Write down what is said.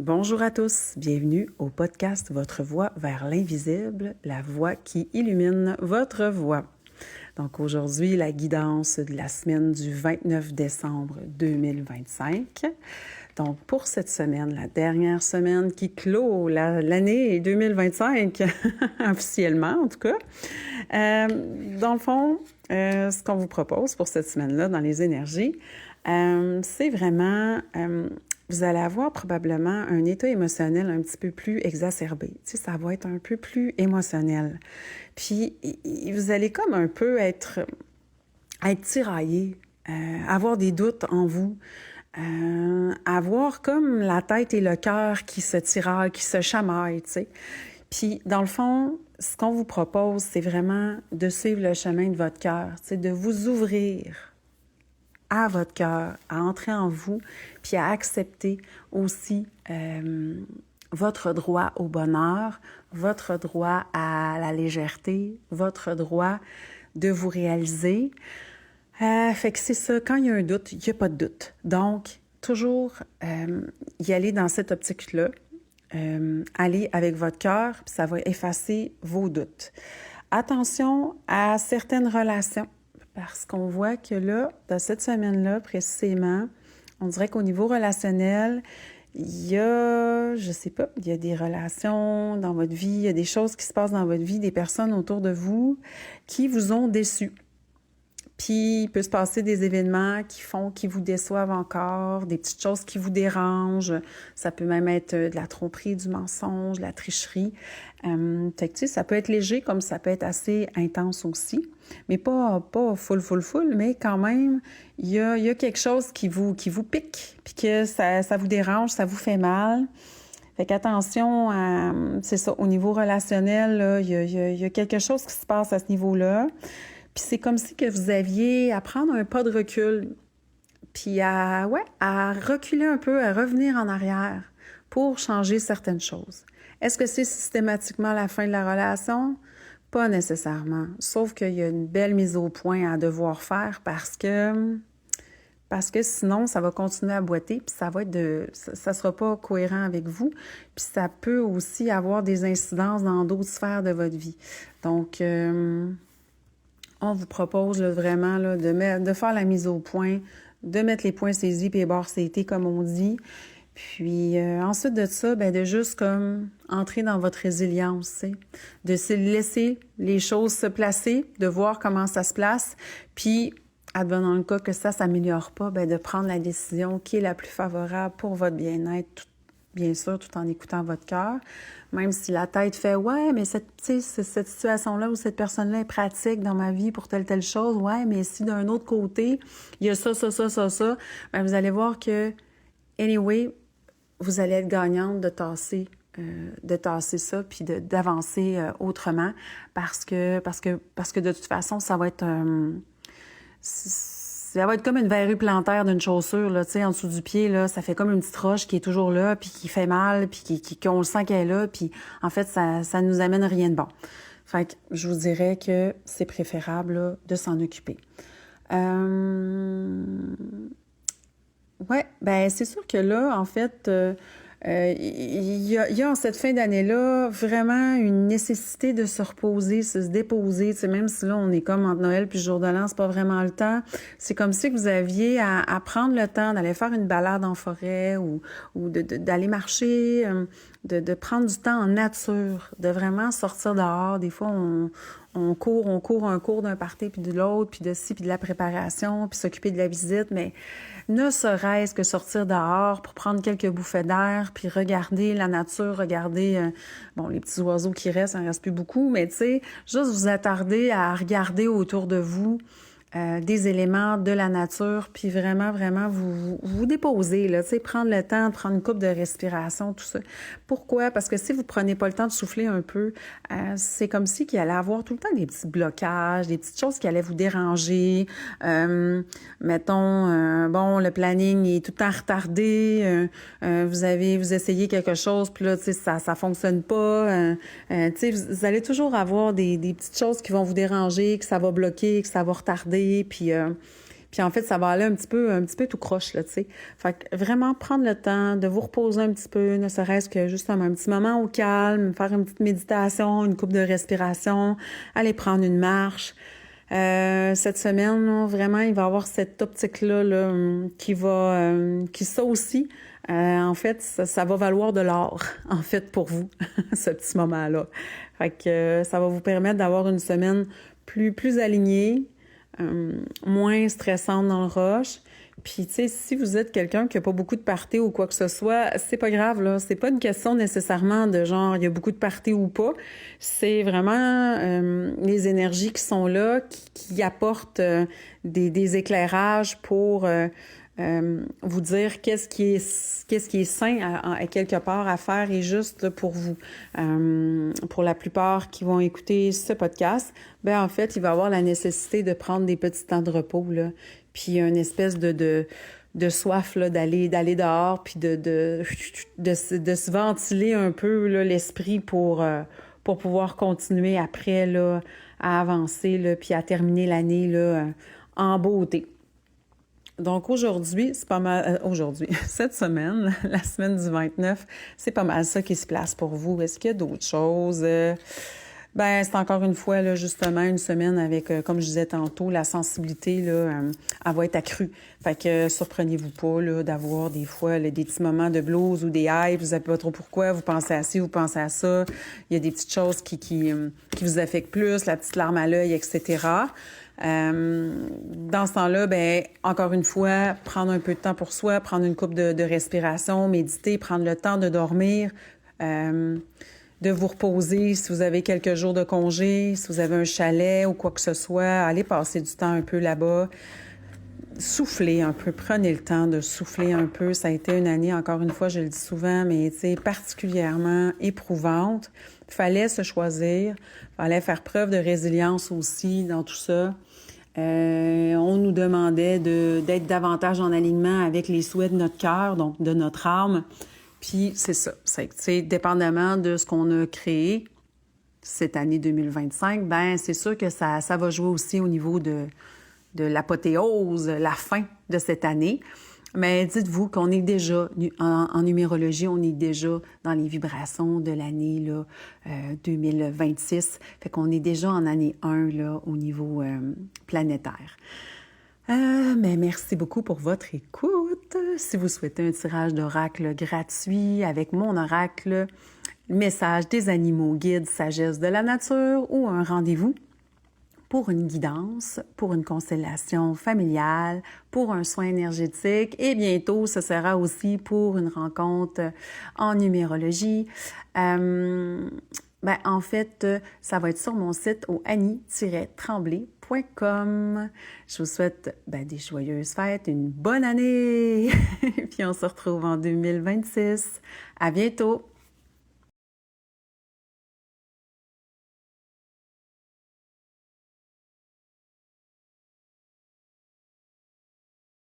Bonjour à tous, bienvenue au podcast Votre voix vers l'invisible, la voix qui illumine votre voix. Donc aujourd'hui, la guidance de la semaine du 29 décembre 2025. Donc pour cette semaine, la dernière semaine qui clôt l'année 2025, officiellement en tout cas. Dans le fond, ce qu'on vous propose pour cette semaine-là dans les énergies, c'est vraiment... vous allez avoir probablement un état émotionnel un petit peu plus exacerbé. Tu sais, ça va être un peu plus émotionnel. Puis, vous allez comme un peu être tiraillé, avoir des doutes en vous, avoir comme la tête et le cœur qui se tiraillent, qui se chamaillent, tu sais. Puis, dans le fond, ce qu'on vous propose, c'est vraiment de suivre le chemin de votre cœur, tu sais, de vous ouvrir à votre cœur, à entrer en vous, puis à accepter aussi votre droit au bonheur, votre droit à la légèreté, votre droit de vous réaliser. Fait que c'est ça, quand il y a un doute, il n'y a pas de doute. Donc, toujours y aller dans cette optique-là, aller avec votre cœur, puis ça va effacer vos doutes. Attention à certaines relations. Parce qu'on voit que là, dans cette semaine-là, précisément, on dirait qu'au niveau relationnel, il y a, je sais pas, il y a des relations dans votre vie, il y a des choses qui se passent dans votre vie, des personnes autour de vous qui vous ont déçu. Puis, il peut se passer des événements qui vous déçoivent encore, des petites choses qui vous dérangent. Ça peut même être de la tromperie, du mensonge, de la tricherie. Fait que, tu sais, ça peut être léger comme ça peut être assez intense aussi. Mais pas full, mais quand même, il y a quelque chose qui vous pique, puis que ça vous dérange, ça vous fait mal. Fait qu'attention à, c'est ça, au niveau relationnel, là, il y a quelque chose qui se passe à ce niveau-là. Puis c'est comme si que vous aviez à prendre un pas de recul, puis à reculer un peu, à revenir en arrière pour changer certaines choses. Est-ce que c'est systématiquement la fin de la relation? Pas nécessairement. Sauf qu'il y a une belle mise au point à devoir faire parce que sinon, ça va continuer à boiter, puis ça sera pas cohérent avec vous, puis ça peut aussi avoir des incidences dans d'autres sphères de votre vie. Donc, on vous propose là, vraiment là, de faire la mise au point, de mettre les points saisis puis les barres saitées, comme on dit. Puis ensuite de ça, ben de juste comme entrer dans votre résilience, tu sais, de se laisser les choses se placer, de voir comment ça se place, puis advenant le cas que ça s'améliore pas, ben de prendre la décision qui est la plus favorable pour votre bien-être, bien sûr, tout en écoutant votre cœur. Même si la tête fait « Ouais, mais cette situation-là ou cette personne-là est pratique dans ma vie pour telle chose. Ouais, mais si d'un autre côté, il y a ça, bien, vous allez voir que, anyway, vous allez être gagnante de tasser ça puis d'avancer autrement parce que de toute façon, ça va être comme une verrue plantaire d'une chaussure, là, tu sais, en dessous du pied, là, ça fait comme une petite roche qui est toujours là, puis qui fait mal, puis qu'on le sent qu'elle est là, puis en fait, ça nous amène rien de bon. Fait que je vous dirais que c'est préférable là, de s'en occuper. Ouais, ben c'est sûr que là, en fait, il y a en cette fin d'année-là vraiment une nécessité de se reposer, se déposer. Tu sais, même si là, on est comme entre Noël puis le jour de l'an, c'est pas vraiment le temps. C'est comme si que vous aviez à prendre le temps d'aller faire une balade en forêt ou d'aller marcher, de prendre du temps en nature, de vraiment sortir dehors. Des fois, on court un cours d'un party puis de l'autre, puis de ci, puis de la préparation, puis s'occuper de la visite, mais ne serait-ce que sortir dehors pour prendre quelques bouffées d'air, puis regarder la nature, regarder, les petits oiseaux qui restent, il en reste plus beaucoup, mais tu sais, juste vous attarder à regarder autour de vous des éléments de la nature, puis vraiment vous déposer, là, tu sais, prendre le temps de prendre une couple de respiration, tout ça. Pourquoi? Parce que si vous prenez pas le temps de souffler un peu, c'est comme si qu'il allait avoir tout le temps des petits blocages, des petites choses qui allaient vous déranger. Mettons, le planning est tout le temps retardé, vous essayez quelque chose, puis là, tu sais, ça fonctionne pas. Tu sais, vous allez toujours avoir des petites choses qui vont vous déranger, que ça va bloquer, que ça va retarder, puis Puis en fait, ça va aller un petit peu tout croche, là, tu sais. Fait que vraiment prendre le temps de vous reposer un petit peu, ne serait-ce que juste un petit moment au calme, faire une petite méditation, une coupe de respiration, aller prendre une marche. Cette semaine, là, vraiment, il va y avoir cette optique-là là, qui ça aussi, en fait, ça va valoir de l'or, en fait, pour vous, ce petit moment-là. Fait que ça va vous permettre d'avoir une semaine plus alignée, moins stressante dans le rush. Puis, tu sais, si vous êtes quelqu'un qui a pas beaucoup de party ou quoi que ce soit, c'est pas grave, là. C'est pas une question nécessairement de genre, il y a beaucoup de party ou pas. C'est vraiment les énergies qui sont là, qui apportent des éclairages pour vous dire qu'est-ce qui est sain à quelque part à faire et juste là, pour vous. Pour la plupart qui vont écouter ce podcast, ben en fait, il va y avoir la nécessité de prendre des petits temps de repos, là. Puis une espèce de soif là, d'aller dehors, puis de se ventiler un peu là, l'esprit pour pouvoir continuer après là, à avancer, là, puis à terminer l'année là, en beauté. Donc aujourd'hui, c'est pas mal... cette semaine, la semaine du 29, c'est pas mal ça qui se place pour vous. Est-ce qu'il y a d'autres choses? Ben, c'est encore une fois, là, justement, une semaine avec, comme je disais tantôt, la sensibilité, là, elle va être accrue. Fait que surprenez-vous pas, là, d'avoir des fois là, des petits moments de blues ou des highs, vous savez pas trop pourquoi, vous pensez à ci, vous pensez à ça. Il y a des petites choses qui vous affectent plus, la petite larme à l'œil, etc. Dans ce temps-là, ben encore une fois, prendre un peu de temps pour soi, prendre une coupe de respiration, méditer, prendre le temps de dormir, de vous reposer si vous avez quelques jours de congé, si vous avez un chalet ou quoi que ce soit, allez passer du temps un peu là-bas. Soufflez un peu, prenez le temps de souffler un peu. Ça a été une année, encore une fois, je le dis souvent, mais tu sais, particulièrement éprouvante. Il fallait se choisir, il fallait faire preuve de résilience aussi dans tout ça. On nous demandait d'être davantage en alignement avec les souhaits de notre cœur, donc de notre âme. Puis c'est ça, c'est dépendamment de ce qu'on a créé cette année 2025, ben c'est sûr que ça va jouer aussi au niveau de l'apothéose, la fin de cette année. Mais dites-vous qu'on est déjà, en numérologie, on est déjà dans les vibrations de l'année là, 2026. Fait qu'on est déjà en année 1 là, au niveau planétaire. Mais merci beaucoup pour votre écoute. Si vous souhaitez un tirage d'oracle gratuit avec mon oracle, message des animaux guides, sagesse de la nature ou un rendez-vous pour une guidance, pour une constellation familiale, pour un soin énergétique et bientôt, ce sera aussi pour une rencontre en numérologie. En fait, ça va être sur mon site au annie-tremblay.com. Je vous souhaite des joyeuses fêtes, une bonne année, puis on se retrouve en 2026. À bientôt!